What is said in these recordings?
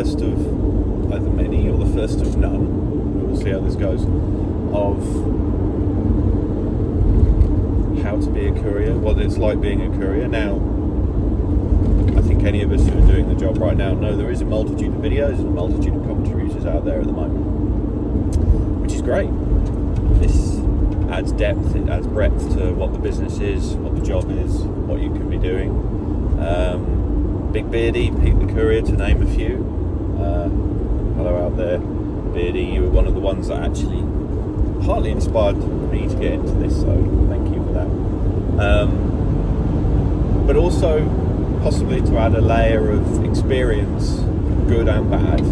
first of either many or the first of none, we'll see how this goes, of how to be a courier, what it's like being a courier. Now, I think any of us who are doing the job right now know there is a multitude of videos and a multitude of contributors out there at the moment, which is great. This adds depth, it adds breadth to what the business is, what the job is, what you can be doing. Big Beardy, Pete the Courier, to name a few. Hello out there, Beardy. You were one of the ones that actually partly inspired me to get into this, so thank you for that. But also possibly to add a layer of experience, good and bad,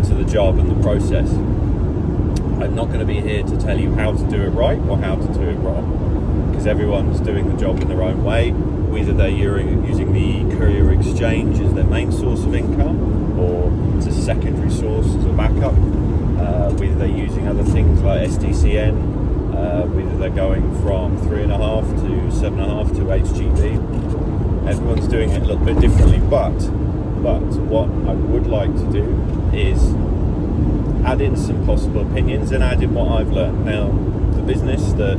to the job and the process. I'm not going to be here to tell you how to do it right or how to do it wrong, because everyone's doing the job in their own way. Whether they're using the Courier exchange as their main source of income, or as a secondary source as a backup, whether they're using other things like SDCN, whether they're going from 3.5 to 7.5 to HGV. Everyone's doing it a little bit differently, but what I would like to do is add in some possible opinions and add in what I've learned. Now, the business that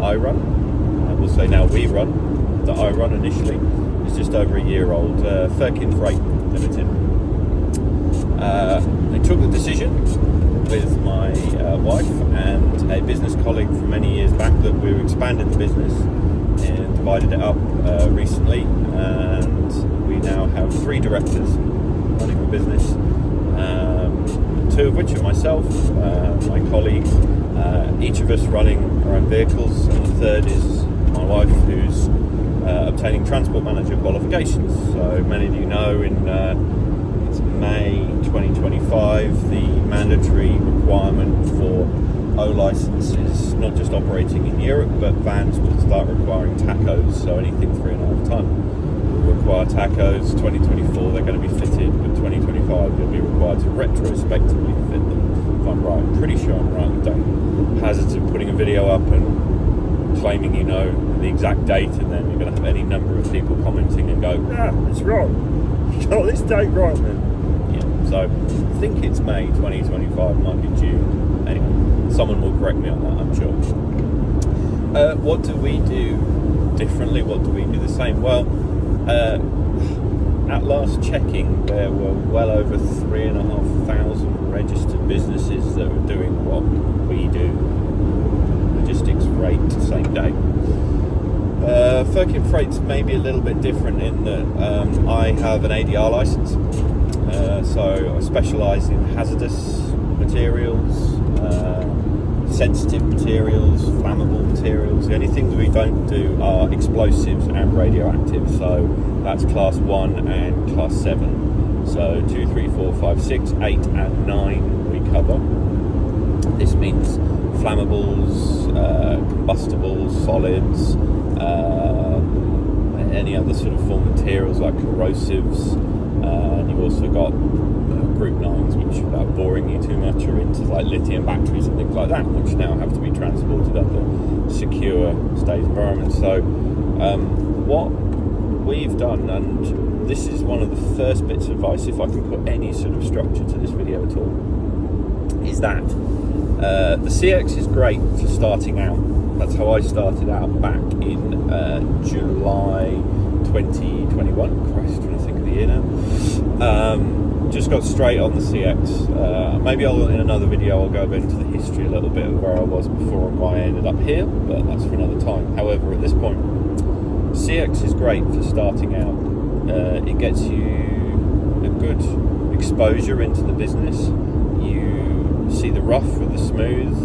I run, I will say now we run, that I run initially, is just over a year old. Firkin Freight Limited. I took the decision with my wife and a business colleague from many years back that we expanded the business and divided it up recently, and we now have 3 directors running the business, 2 of which are myself, my colleague, each of us running our own vehicles, and the third is my wife, who's obtaining transport manager qualifications. So many of you know it's May 2025, the mandatory requirement for O licenses, not just operating in Europe, but vans will start requiring tachos, so anything 3.5 ton will require tachos. 2024 they're going to be fitted, but 2025 you'll be required to retrospectively fit them, if I'm right. I'm pretty sure I'm right. Don't hazard of putting a video up and claiming you know the exact date, and then you're going to have any number of people commenting and go, it's wrong, you got this date right then. Yeah, so I think it's May 2025, might be June. Anyway, someone will correct me on that, I'm sure. What do we do differently? What do we do the same? Well, at last checking, there were well over 3,500 registered businesses that were doing what we do. Logistics, freight, same day. Firkin Freight's maybe a little bit different in that I have an ADR license, so I specialise in hazardous materials, sensitive materials, flammable materials. The only things we don't do are explosives and radioactive, so that's class 1 and class 7. So 2, 3, 4, 5, 6, 8 and 9 we cover. This means flammables, combustibles, solids, any other sort of form materials like corrosives, and you've also got group 9s, which, without boring you too much, are into like lithium batteries and things like that, which now have to be transported under secure state environments. So what we've done, and this is one of the first bits of advice, if I can put any sort of structure to this video at all, is that the CX is great for starting out. That's how I started out back in July 2021. Christ, trying to think of the year now. Just got straight on the CX. Maybe in another video I'll go into the history a little bit of where I was before and why I ended up here, but that's for another time. However, at this point, CX is great for starting out. It gets you a good exposure into the business. You see the rough with the smooth.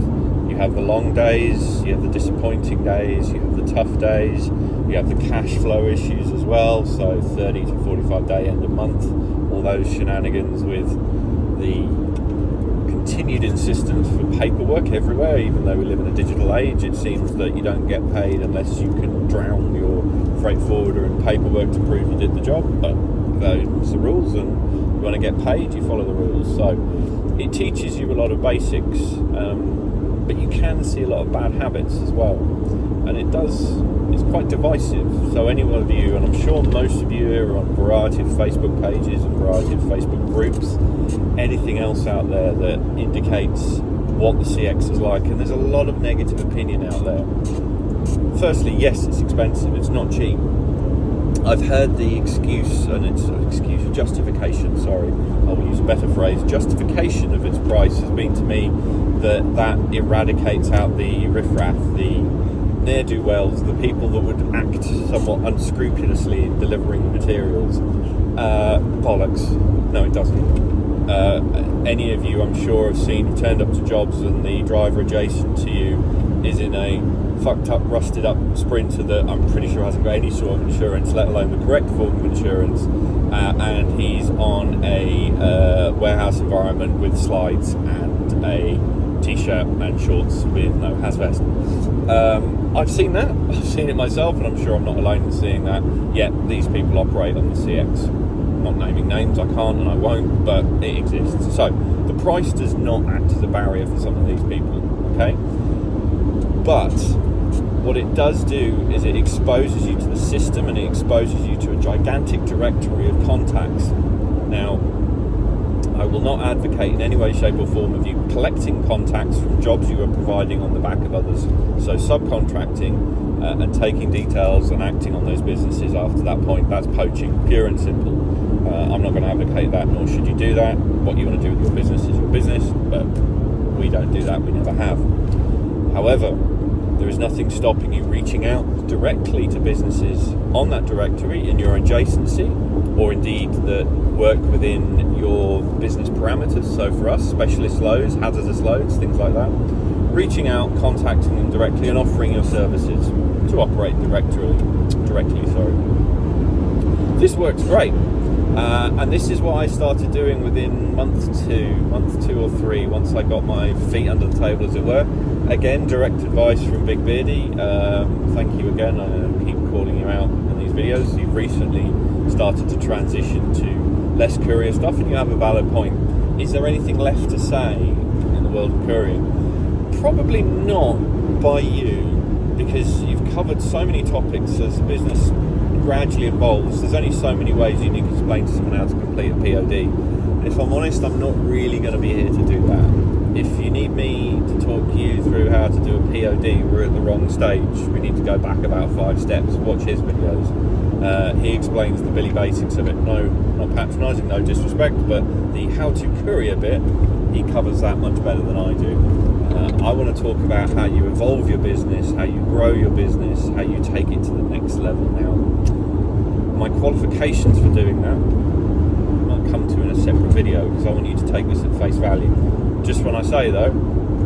You have the long days, you have the disappointing days, you have the tough days, you have the cash flow issues as well, so 30 to 45 day end of month, all those shenanigans with the continued insistence for paperwork everywhere. Even though we live in a digital age, it seems that you don't get paid unless you can drown your freight forwarder in paperwork to prove you did the job, but those are the rules, and you want to get paid, you follow the rules. So it teaches you a lot of basics, but you can see a lot of bad habits as well, and it does is quite divisive. So any one of you, and I'm sure most of you are on a variety of Facebook pages, a variety of Facebook groups, anything else out there that indicates what the CX is like, and there's a lot of negative opinion out there. Firstly, yes, it's expensive, it's not cheap. I've heard the justification, I'll use a better phrase, justification of its price has been to me that eradicates out the riffraff, the ne'er-do-wells, the people that would act somewhat unscrupulously in delivering materials. Bollocks. No, it doesn't. Any of you, I'm sure, have turned up to jobs and the driver adjacent to you is in a fucked up, rusted up Sprinter that I'm pretty sure hasn't got any sort of insurance, let alone the correct form of insurance, and he's on a warehouse environment with slides and a t-shirt and shorts with no haz-vest. I've seen that, I've seen it myself, and I'm sure I'm not alone in seeing that, yet these people operate on the CX. I'm not naming names, I can't and I won't, but it exists. So the price does not act as a barrier for some of these people, okay? But what it does do is it exposes you to the system, and it exposes you to a gigantic directory of contacts. Now, I will not advocate in any way, shape or form of you collecting contacts from jobs you are providing on the back of others. So subcontracting and taking details and acting on those businesses after that point, that's poaching, pure and simple. I'm not going to advocate that, nor should you do that. What you want to do with your business is your business, but we don't do that, we never have. However, there is nothing stopping you reaching out directly to businesses on that directory in your adjacency, or indeed that work within your business parameters. So for us, specialist loads, hazardous loads, things like that. Reaching out, contacting them directly, and offering your services to operate directly. This works great. And this is what I started doing within month two or three, once I got my feet under the table, as it were. Again, direct advice from Big Beardy. Thank you again. I keep calling you out in these videos. You've recently started to transition to less courier stuff, and you have a valid point. Is there anything left to say in the world of courier? Probably not by you, because you've covered so many topics as the business gradually evolves. There's only so many ways you need to explain to someone how to complete a POD. And if I'm honest, I'm not really going to be here to do that. If you need me to talk you through how to do a POD, we're at the wrong stage. We need to go back about 5 steps, watch his videos. He explains the Billy basics of it. No, not patronising, no disrespect, but the how to courier bit, he covers that much better than I do. I want to talk about how you evolve your business, how you grow your business, how you take it to the next level. Now, my qualifications for doing that I'll come to in a separate video, because I want you to take this at face value. Just when I say though,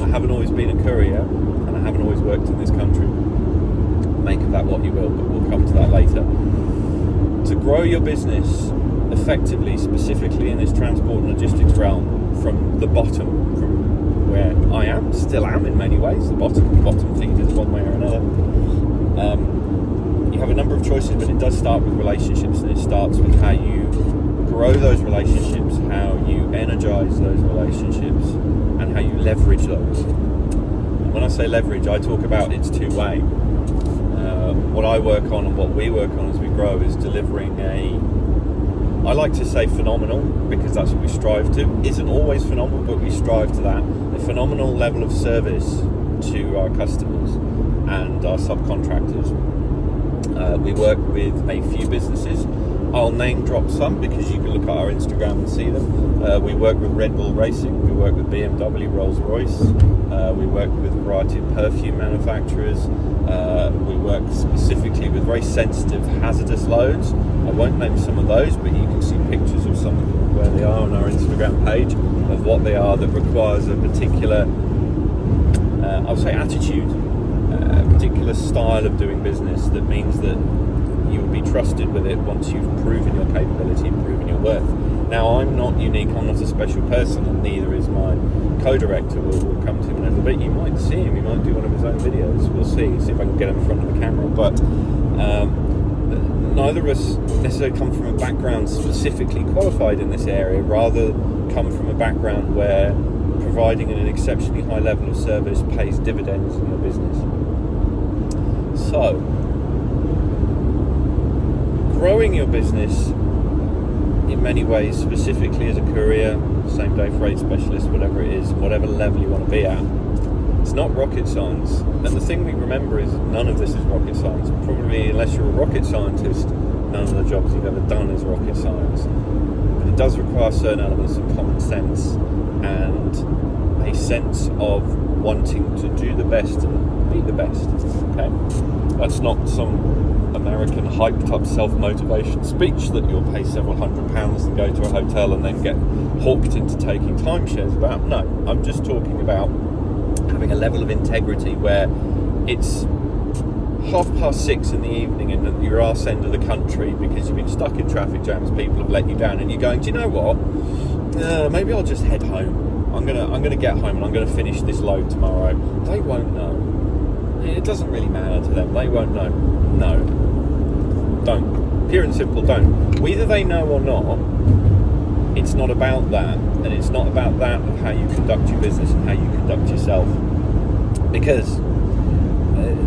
I haven't always been a courier, and I haven't always worked in this country. Make of that what you will, but we'll come to that later. To grow your business effectively, specifically in this transport and logistics realm, from the bottom, from where I am, still am in many ways, the bottom feeders one way or another. You have a number of choices, but it does start with relationships, and it starts with how you grow those relationships, how you energize those relationships, and how you leverage those. And when I say leverage, I talk about it's two-way. What I work on and what we work on as we grow is delivering I like to say phenomenal, because that's what we strive to. Isn't always phenomenal, but we strive to that. A phenomenal level of service to our customers and our subcontractors. We work with a few businesses. I'll name drop some because you can look at our Instagram and see them. We work with Red Bull Racing, we work with BMW, Rolls-Royce, we work with a variety of perfume manufacturers, we work specifically with very sensitive hazardous loads. I won't name some of those, but you can see pictures of some of them where they are on our Instagram page, of what they are that requires a particular, I'll say attitude, a particular style of doing business that means that you will be trusted with it once you've proven your capability and proven your worth. Now, I'm not unique, I'm not a special person, and neither is my co-director. We'll come to him in a little bit. You might see him, he might do one of his own videos. We'll see if I can get him in front of the camera. But neither of us necessarily come from a background specifically qualified in this area, rather come from a background where providing an exceptionally high level of service pays dividends in your business. So, growing your business in many ways, specifically as a courier, same day freight specialist, whatever it is, whatever level you want to be at, it's not rocket science. And the thing we remember is none of this is rocket science. Probably unless you're a rocket scientist, none of the jobs you've ever done is rocket science. But it does require certain elements of common sense and a sense of wanting to do the best and be the best. Okay? That's not some American hyped up self-motivation speech that you'll pay several £100s to go to a hotel and then get hawked into taking timeshares about. No, I'm just talking about having a level of integrity where it's 6:30 in the evening in your arse end of the country because you've been stuck in traffic jams, people have let you down, and you're going, do you know what? Maybe I'll just head home. I'm gonna get home and I'm gonna finish this load tomorrow. They won't know. It doesn't really matter to them. They won't know. No, don't. Pure and simple, don't. Whether they know or not, it's not about that, and it's not about that of how you conduct your business and how you conduct yourself. Because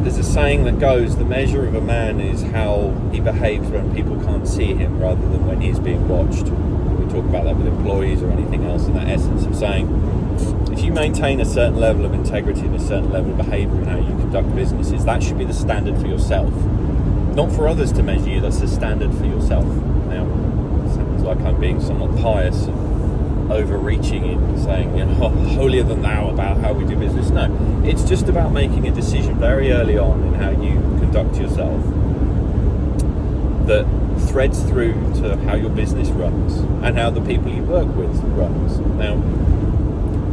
there's a saying that goes, the measure of a man is how he behaves when people can't see him rather than when he's being watched. We talk about that with employees or anything else, in that essence of saying, if you maintain a certain level of integrity and a certain level of behaviour in how you conduct businesses, that should be the standard for yourself. Not for others to measure you, that's the standard for yourself. Now, it sounds like I'm being somewhat pious and overreaching in saying, holier than thou about how we do business. No, it's just about making a decision very early on in how you conduct yourself that threads through to how your business runs and how the people you work with runs. Now,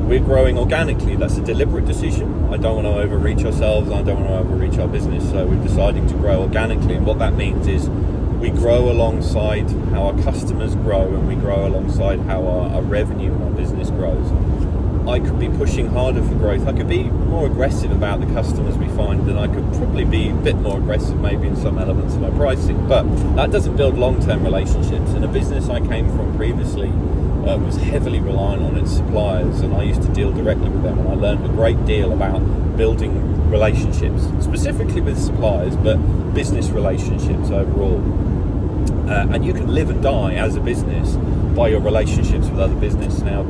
we're growing organically. That's a deliberate decision. I don't want to overreach ourselves. I don't want to overreach our business. So we're deciding to grow organically. And what that means is we grow alongside how our customers grow, and we grow alongside how our revenue and our business grows. I could be pushing harder for growth. I could be more aggressive about the customers we find, and I could probably be a bit more aggressive maybe in some elements of my pricing. But that doesn't build long-term relationships. And a business I came from previously was heavily reliant on its suppliers, and I used to deal directly with them, and I learned a great deal about building relationships, specifically with suppliers, but business relationships overall. And you can live and die as a business by your relationships with other business. Now,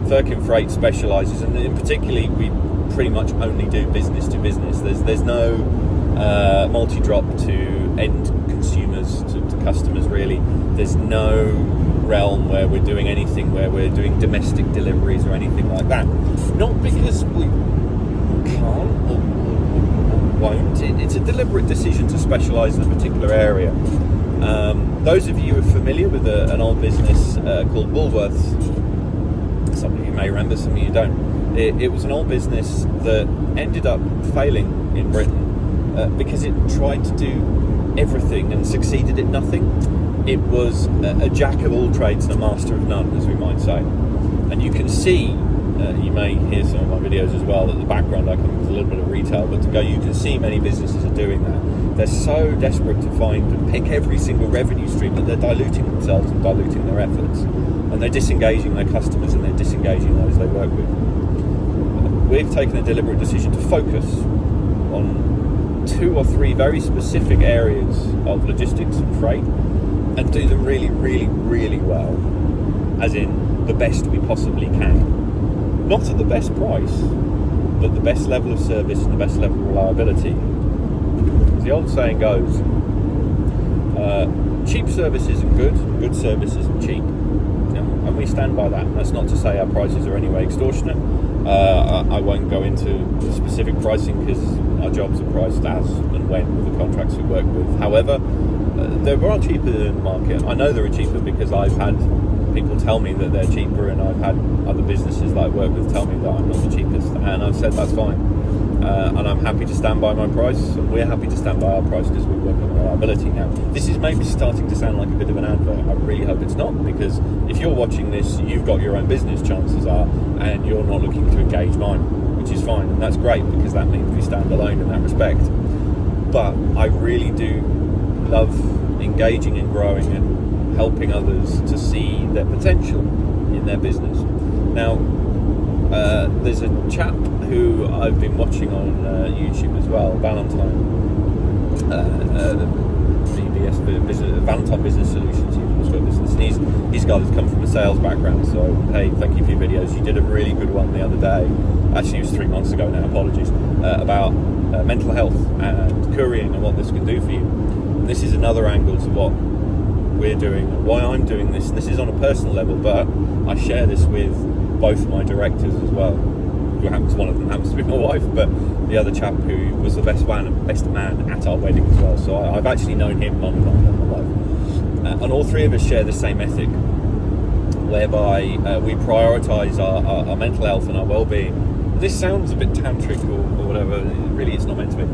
Firkin Freight specialises, and in particularly we pretty much only do business to business. There's no multi-drop to end consumers, to customers really. There's no realm where we're doing anything where we're doing domestic deliveries or anything like that. Not because we can't or won't. It's a deliberate decision to specialise in a particular area. Those of you who are familiar with an old business called Woolworths, some of you may remember, some of you don't. It was an old business that ended up failing in Britain because it tried to do everything and succeeded at nothing. It was a jack of all trades and a master of none, as we might say. And you can see, you may hear some of my videos as well, at the background I come with a little bit of retail, but you can see many businesses are doing that. They're so desperate to find and pick every single revenue stream that they're diluting themselves and diluting their efforts. And they're disengaging their customers and they're disengaging those they work with. We've taken a deliberate decision to focus on 2 or 3 very specific areas of logistics and freight and do them really, really, really well, as in the best we possibly can. Not at the best price, but the best level of service and the best level of reliability. As the old saying goes, cheap service isn't good, good service isn't cheap. And we stand by that. That's not to say our prices are anyway extortionate. I won't go into the specific pricing because our jobs are priced as and when with the contracts we work with. However, there are cheaper in the market. I know there are cheaper because I've had people tell me that they're cheaper, and I've had other businesses that I work with tell me that I'm not the cheapest, and I've said that's fine. And I'm happy to stand by my price, and we're happy to stand by our price because we work on reliability. Now, this is maybe starting to sound like a bit of an advert. I really hope it's not, because if you're watching this, you've got your own business, chances are, and you're not looking to engage mine, which is fine, and that's great because that means we stand alone in that respect. But I really do love engaging and growing and helping others to see their potential in their business. Now, there's a chap who I've been watching on YouTube as well, Valentine. VBS business, Valentine Business Solutions. He's also got business, and he's a guy that's come from a sales background. So hey, thank you for your videos. You did a really good one the other day. Actually, it was 3 months ago now. Apologies, about mental health and couriering and what this can do for you. And this is another angle to what we're doing and why I'm doing this. And this is on a personal level, but I share this with both my directors as well. One of them happens to be my wife, but the other chap who was the best man at our wedding as well. So I've actually known him longer than my wife. And all three of us share the same ethic, whereby we prioritise our mental health and our well-being. This sounds a bit tantric or whatever, really it's not meant to be.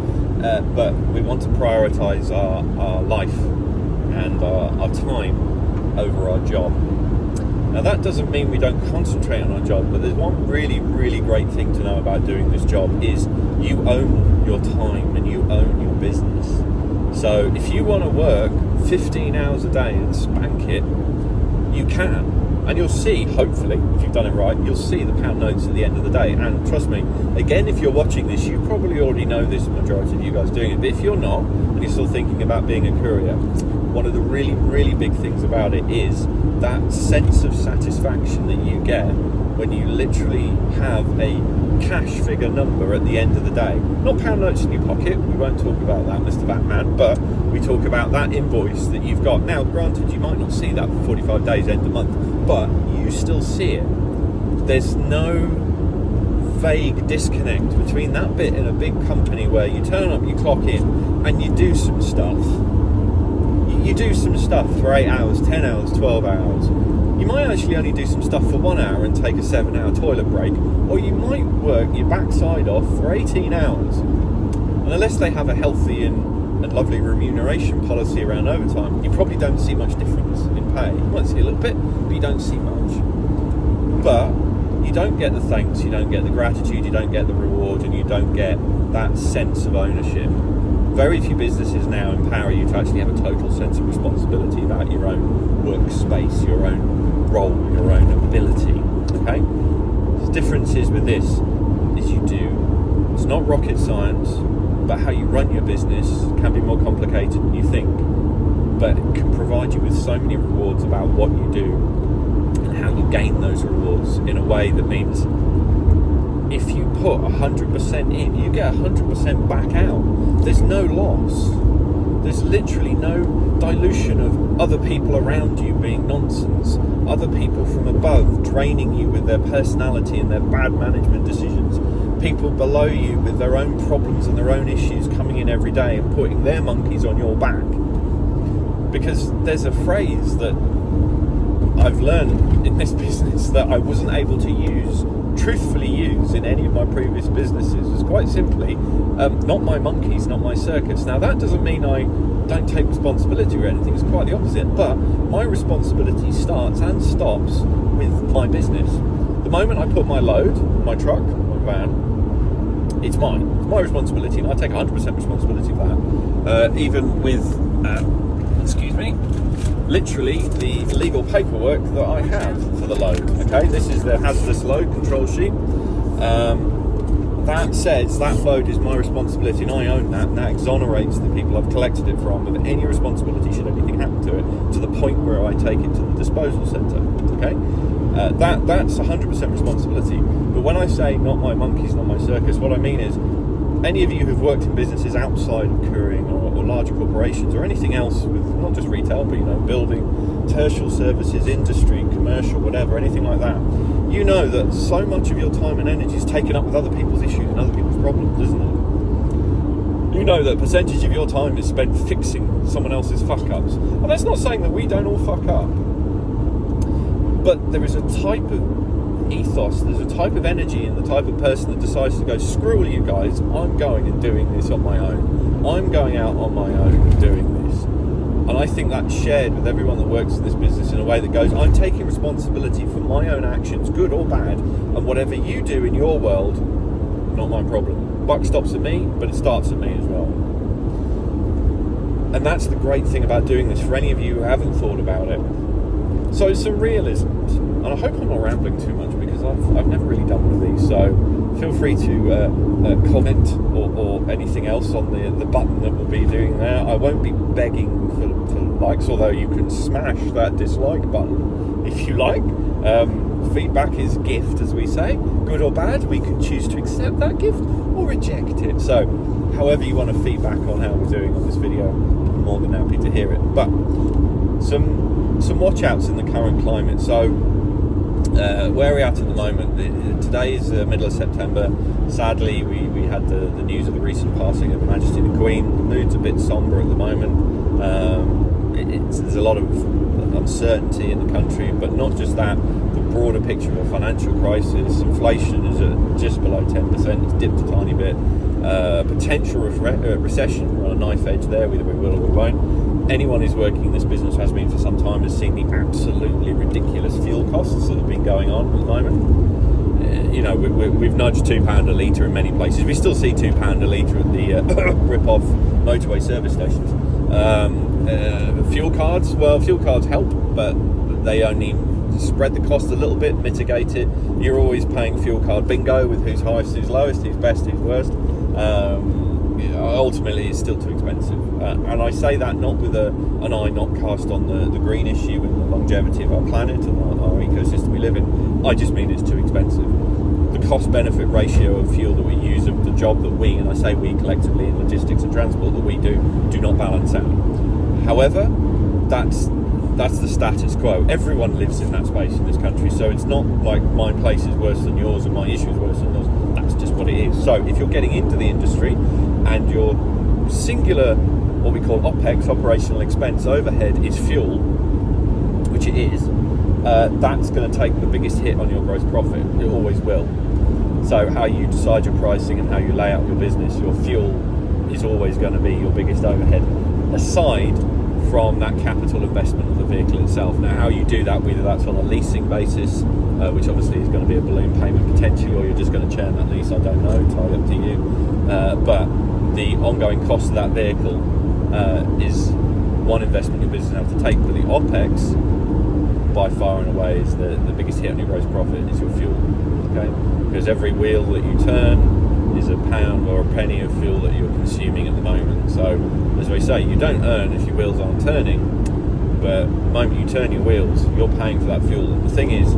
But we want to prioritise our life and our time over our job. Now that doesn't mean we don't concentrate on our job, but there's one really, really great thing to know about doing this job is you own your time and you own your business. So if you want to work 15 hours a day and spank it, you can. And you'll see, hopefully, if you've done it right, you'll see the pound notes at the end of the day. And trust me, again, if you're watching this, you probably already know this, the majority of you guys doing it. But if you're not, and you're still thinking about being a courier, one of the really, really big things about it is that sense of satisfaction that you get when you literally have a cash figure number at the end of the day. Not pound notes in your pocket, we won't talk about that, Mr. Batman, but we talk about that invoice that you've got. Now, granted, you might not see that for 45 days, end of month, but you still see it. There's no vague disconnect between that bit in a big company where you turn up, you clock in, and you do some stuff. You do some stuff for 8 hours, 10 hours, 12 hours. You might actually only do some stuff for 1 hour and take a 7-hour toilet break, or you might work your backside off for 18 hours. And unless they have a healthy and lovely remuneration policy around overtime, you probably don't see much difference in pay. You might see a little bit, but you don't see much. But you don't get the thanks, you don't get the gratitude, you don't get the reward, and you don't get that sense of ownership. Very few businesses now empower you to actually have a total sense of responsibility about your own workspace, your own role, your own ability. Okay? The difference is with this is you do. It's not rocket science, but how you run your business can be more complicated than you think. But it can provide you with so many rewards about what you do and how you gain those rewards in a way that means if you put 100% in, you get 100% back out. There's no loss. There's literally no dilution of other people around you being nonsense, other people from above draining you with their personality and their bad management decisions, people below you with their own problems and their own issues coming in every day and putting their monkeys on your back. Because there's a phrase that I've learned in this business that I wasn't able to truthfully use in any of my previous businesses. Is quite simply, not my monkeys, not my circus. Now that doesn't mean I don't take responsibility or anything, it's quite the opposite, but my responsibility starts and stops with my business. The moment I put my load, my truck, my van, it's mine. It's my responsibility, and I take 100% responsibility for that. Even with, literally the legal paperwork that I have for the load. Okay, this is the hazardous load control sheet. That says that load is my responsibility and I own that, and that exonerates the people I've collected it from of any responsibility should anything happen to it, to the point where I take it to the disposal centre. Okay, that's 100% responsibility. But when I say not my monkeys, not my circus, what I mean is any of you who've worked in businesses outside of couriering or larger corporations or anything else with not just retail, but building, tertiary services, industry, commercial, whatever, anything like that, you know that so much of your time and energy is taken up with other people's issues and other people's problems, isn't it? You know that a percentage of your time is spent fixing someone else's fuck-ups. And that's not saying that we don't all fuck up. But there is a type of ethos, there's a type of energy and the type of person that decides to go, screw all you guys, I'm going and doing this on my own. I'm going out on my own and doing this. And I think that's shared with everyone that works in this business in a way that goes, I'm taking responsibility for my own actions, good or bad, and whatever you do in your world, not my problem. Buck stops at me, but it starts at me as well. And that's the great thing about doing this for any of you who haven't thought about it. So some realisms, and I hope I'm not rambling too much because I've never really done one of these, so feel free to comment or anything else on the button that will be doing there. I won't be begging for likes, although you can smash that dislike button if you like. Feedback is a gift, as we say, good or bad. We can choose to accept that gift or reject it. So however you want to feedback on how we're doing on this video, I'm more than happy to hear it. But some watch outs in the current climate. So where are we at the moment? Today is the middle of September. Sadly, we had the news of the recent passing of Her Majesty the Queen. The mood's a bit sombre at the moment. There's a lot of uncertainty in the country, but not just that. The broader picture of a financial crisis. Inflation is at just below 10%. It's dipped a tiny bit. Potential recession. We're on a knife edge there. Whether we will or we won't. Anyone who's working in this business, has been for some time, has seen the absolutely ridiculous fuel costs that have been going on at the moment. We've nudged £2 a litre in many places. We still see £2 a litre at the rip-off motorway service stations. Fuel cards help, but they only spread the cost a little bit, mitigate it. You're always paying fuel card bingo with who's highest, who's lowest, who's best, who's worst. Ultimately, it's still too expensive. And I say that not with an eye not cast on the green issue and the longevity of our planet and our ecosystem we live in. I just mean it's too expensive. The cost-benefit ratio of fuel that we use, of the job that we, and I say we collectively in logistics and transport that we do not balance out. However, that's the status quo. Everyone lives in that space in this country, so it's not like my place is worse than yours and my issue is worse than yours. That's just what it is. So if you're getting into the industry and your singular, what we call OPEX, operational expense overhead, is fuel, which it is, that's going to take the biggest hit on your gross profit. It always will. So how you decide your pricing and how you lay out your business, your fuel is always going to be your biggest overhead, aside from that capital investment of the vehicle itself. Now, how you do that, whether that's on a leasing basis, which obviously is going to be a balloon payment potentially, or you're just going to churn that lease, I don't know, entirely up to you. But the ongoing cost of that vehicle is one investment your business has to take. But the OPEX, by far and away, is the biggest hit on your gross profit is your fuel. Okay, because every wheel that you turn is a pound or a penny of fuel that you're consuming at the moment. So, as I say, you don't earn if your wheels aren't turning, but the moment you turn your wheels, you're paying for that fuel. And the thing is,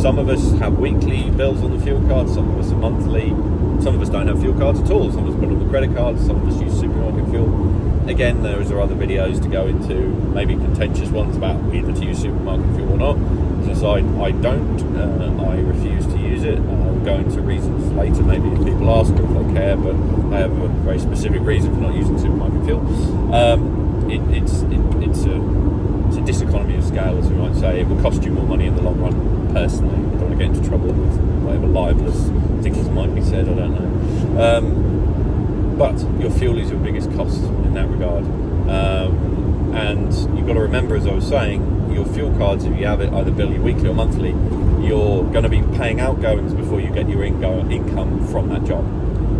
some of us have weekly bills on the fuel card, some of us are monthly, some of us don't have fuel cards at all, some of us put on the credit cards, some of us use supermarket fuel. Again, there are other videos to go into, maybe contentious ones about whether to use supermarket fuel or not. As I don't, I refuse to use it. I'll go into reasons later, maybe if people ask or if they care, but I have a very specific reason for not using supermarket fuel. It's a diseconomy of scale, as we might say. It will cost you more money in the long run, personally. I don't want to get into trouble with whatever libelous things might be said, I don't know. But your fuel is your biggest cost in that regard. And you've got to remember, as I was saying, your fuel cards, if you have it either bill you weekly or monthly, you're going to be paying outgoings before you get your income from that job.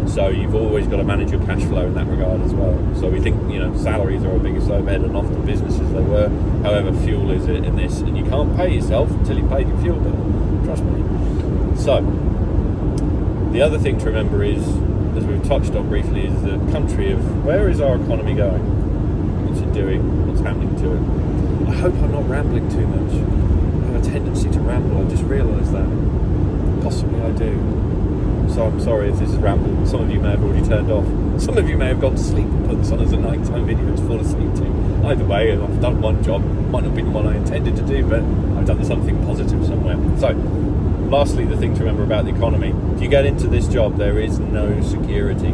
So you've always got to manage your cash flow in that regard as well. So we think, salaries are our biggest overhead, and often businesses they were. However, fuel is in this, and you can't pay yourself until you pay your fuel bill. Trust me. So the other thing to remember is, as we've touched on briefly, is the country of where is our economy going? What's it doing? What's happening to it? I hope I'm not rambling too much. I have a tendency to ramble, I just realised that. Possibly I do. So I'm sorry if this is ramble. Some of you may have already turned off. Some of you may have gone to sleep and put this on as a nighttime video to fall asleep to. Either way, I've done one job. Might not be the one I intended to do, but I've done something positive somewhere. So, lastly, the thing to remember about the economy. If you get into this job, there is no security.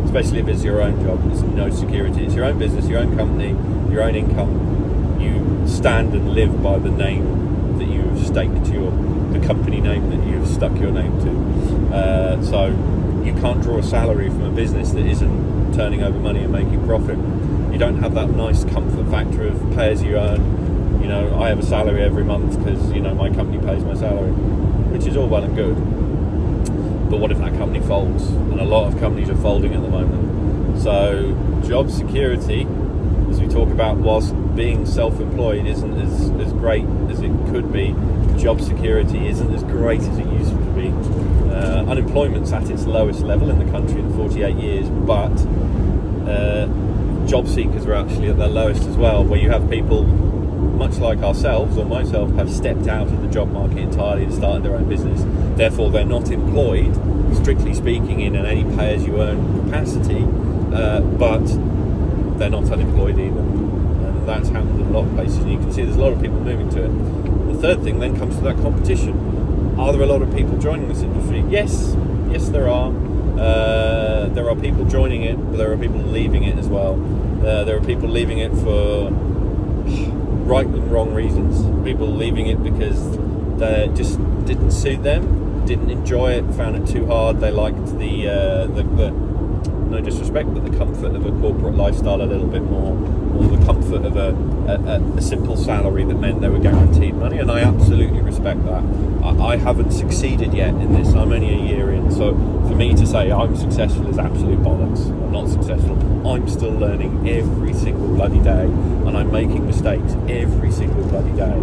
Especially if it's your own job, there's no security. It's your own business, your own company, your own income. You stand and live by the name that you've staked the company name that you've stuck your name to. So you can't draw a salary from a business that isn't turning over money and making profit. You don't have that nice comfort factor of pay as you earn. I have a salary every month because, my company pays my salary, which is all well and good. But what if that company folds? And a lot of companies are folding at the moment. So job security, as we talk about, whilst being self-employed isn't as great as it could be, job security isn't as great as it used to be. unemployment's at its lowest level in the country in 48 years, but job seekers are actually at their lowest as well, where you have people much like ourselves or myself have stepped out of the job market entirely and started their own business. Therefore, they're not employed, strictly speaking, in any pay-as-you-earn capacity, but they're not unemployed either. And that's happened in a lot of places, and you can see there's a lot of people moving to it. The third thing then comes to that competition. Are there a lot of people joining this industry? Yes, there are. There are people joining it, but there are people leaving it as well. There are people leaving it for right and wrong reasons. People leaving it because they just didn't suit them, didn't enjoy it, found it too hard. They liked the no disrespect, but the comfort of a corporate lifestyle a little bit more, or the comfort of a simple salary that meant they were guaranteed money. And I absolutely respect that. I haven't succeeded yet in this. I'm only a year in, so for me to say I'm successful is absolute bollocks. I'm not successful. I'm still learning every single bloody day, and I'm making mistakes every single bloody day.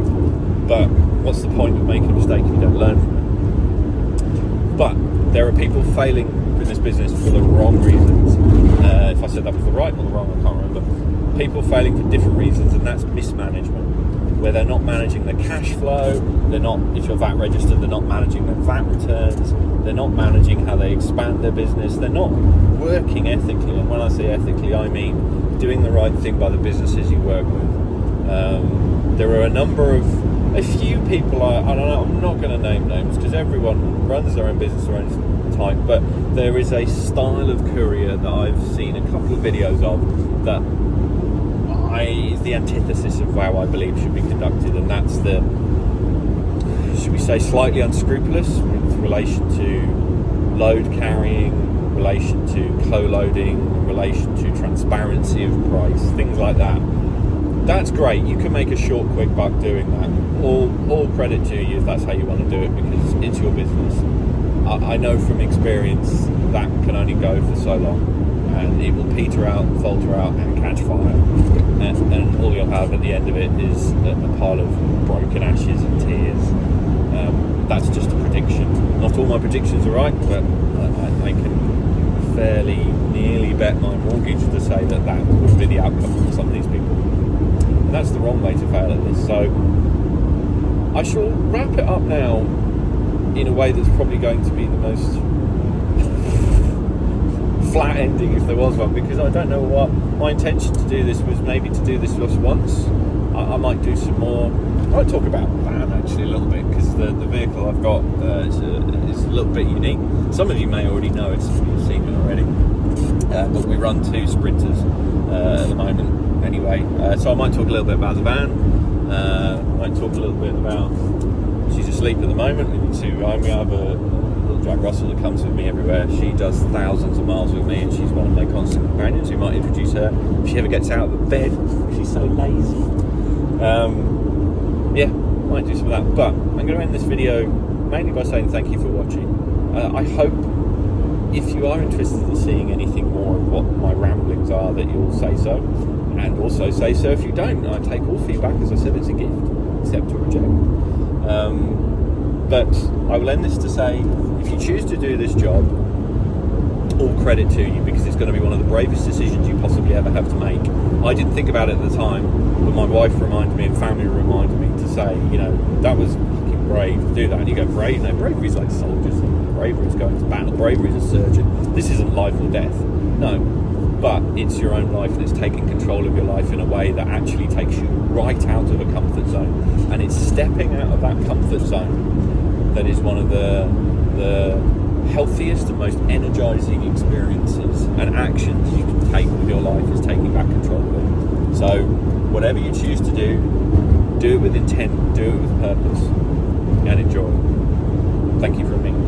But what's the point of making a mistake if you don't learn from it? But there are people failing in this business for the wrong reasons. If I said that was the right or the wrong, I can't remember. People failing for different reasons, and that's mismanagement, where they're not managing their cash flow, they're not, if you're VAT registered, they're not managing their VAT returns, they're not managing how they expand their business, they're not working ethically. And when I say ethically, I mean doing the right thing by the businesses you work with. There are a few people, I don't know, I'm not going to name names because everyone runs their own business their own type, but there is a style of courier that I've seen a couple of videos of that is the antithesis of how I believe should be conducted, and that's the, should we say, slightly unscrupulous with relation to load carrying, relation to co-loading, relation to transparency of price, things like that. That's great. You can make a short, quick buck doing that. All credit to you if that's how you want to do it, because it's your business. I know from experience that can only go for so long, and it will peter out, falter out, and catch fire. And all you'll have at the end of it is a pile of broken ashes and tears. That's just a prediction. Not all my predictions are right, but I can fairly nearly bet my mortgage to say that would be the outcome for some of these people. And that's the wrong way to fail at this. So I shall wrap it up now in a way that's probably going to be the most flat ending, if there was one, because I don't know what my intention to do this was. Maybe to do this just once. I might do some more. I might talk about van actually a little bit, because the vehicle I've got is a little bit unique. Some of you may already know it, some of you have seen it already, but we run 2 Sprinters at the moment anyway, so I might talk a little bit about the van. I might talk a little bit about, she's asleep at the moment, we have a little Jack Russell that comes with me everywhere. She does thousands of miles with me, and she's one of my constant companions. We might introduce her if she ever gets out of the bed. She's so lazy. Yeah, might do some of that. But I'm going to end this video mainly by saying thank you for watching. I hope if you are interested in seeing anything more of what my ramblings are, that you'll say so, and also say so if you don't. I take all feedback, as I said, it's a gift, accept or reject. But I will end this to say, if you choose to do this job, all credit to you, because it's going to be one of the bravest decisions you possibly ever have to make. I didn't think about it at the time, but my wife reminded me and family reminded me to say, that was fucking brave to do that. And you go, brave? No, bravery is like soldiers. Bravery is going to battle. Bravery is a surgeon. This isn't life or death. No, but it's your own life, and it's taking control of your life in a way that actually takes you right out of a comfort zone. And it's stepping out of that comfort zone that is one of the healthiest and most energizing experiences and actions you can take with your life, is taking back control of it. So whatever you choose to do it with intent, do it with purpose, and enjoy. Thank you for being.